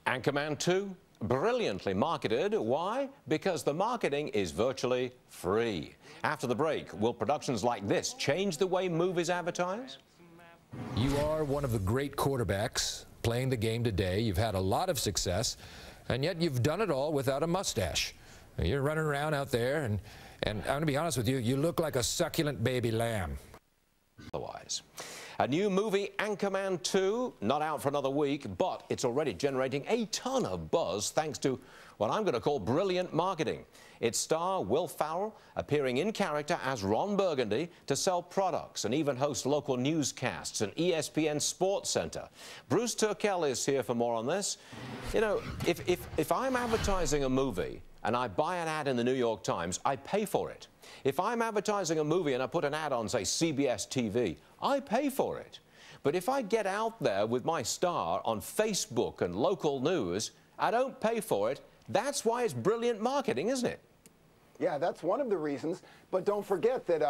Anchorman 2, brilliantly marketed. Why? Because the marketing is virtually free. After the break, will productions like this change the way movies advertise? You are one of the great quarterbacks playing the game today. You've had a lot of success, and yet you've done it all without a mustache. You're running around out there, and I'm going to be honest with you, you look like a succulent baby lamb. Otherwise. A new movie, Anchorman 2, not out for another week, but it's already generating a ton of buzz thanks to what I'm going to call brilliant marketing. Its star, Will Ferrell, appearing in character as Ron Burgundy to sell products and even host local newscasts and ESPN Sports Center. Bruce Turkel is here for more on this. You know, if I'm advertising a movie and I buy an ad in the New York Times, I pay for it. If I'm advertising a movie and I put an ad on, say, CBS TV, I pay for it. But if I get out there with my star on Facebook and local news, I don't pay for it. That's why it's brilliant marketing, isn't it? Yeah, that's one of the reasons. But don't forget that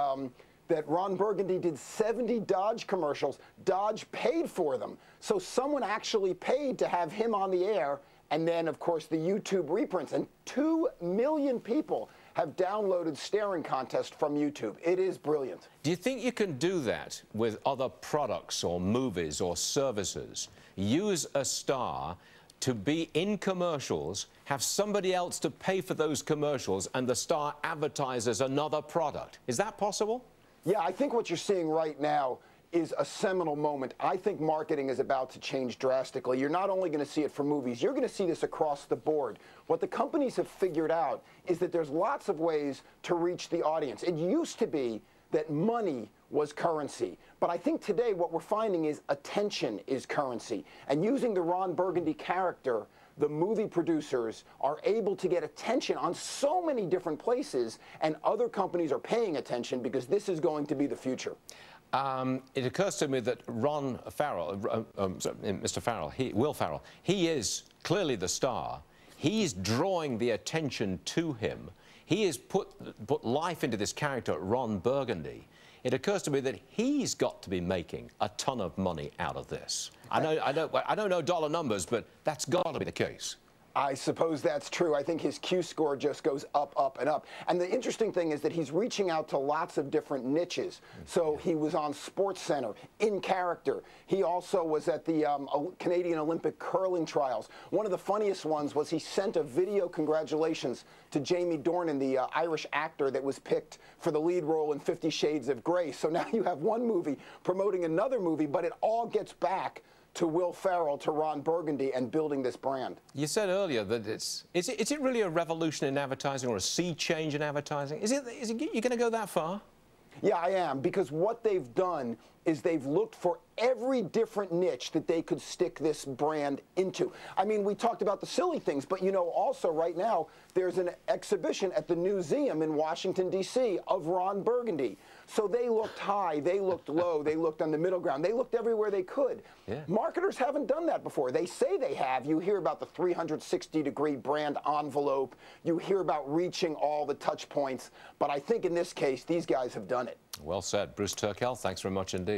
that Ron Burgundy did 70 Dodge commercials. Dodge paid for them. So someone actually paid to have him on the air. And then, of course, the YouTube reprints. And 2 million people have downloaded Staring Contest from YouTube. It is brilliant. Do you think you can do that with other products or movies or services? Use a star to be in commercials, have somebody else to pay for those commercials, and the star advertises another product. Is that possible? Yeah, I think what you're seeing right now is a seminal moment. I think marketing is about to change drastically. You're not only going to see it for movies, you're going to see this across the board. What the companies have figured out is that there's lots of ways to reach the audience. It used to be that money was currency. But I think today what we're finding is attention is currency. And using the Ron Burgundy character, the movie producers are able to get attention on so many different places, and other companies are paying attention because this is going to be the future. It occurs to me that Ron Farrell, Mr. Farrell, Will Ferrell, he is clearly the star. He's drawing the attention to him. He has put life into this character, Ron Burgundy. It occurs to me that he's got to be making a ton of money out of this. I don't know dollar numbers, but that's got to be the case. I suppose that's true. I think his Q score just goes up, up, and up. And the interesting thing is that he's reaching out to lots of different niches. So he was on Sports Center, in character. He also was at the Canadian Olympic curling trials. One of the funniest ones was he sent a video congratulations to Jamie Dornan, the Irish actor that was picked for the lead role in 50 Shades of Grey. So now you have one movie promoting another movie, but it all gets back to Will Ferrell, to Ron Burgundy, and building this brand. You said earlier that is it really a revolution in advertising or a sea change in advertising? Is it you going to go that far? Yeah, I am, because what they've done is they've looked for every different niche that they could stick this brand into. I mean, we talked about the silly things, but you know, also right now, there's an exhibition at the Museum in Washington, D.C. of Ron Burgundy. So they looked high, they looked low, they looked on the middle ground, they looked everywhere they could. Yeah. Marketers haven't done that before. They say they have. You hear about the 360-degree brand envelope. You hear about reaching all the touch points. But I think in this case, these guys have done it. Well said. Bruce Turkel, thanks very much indeed.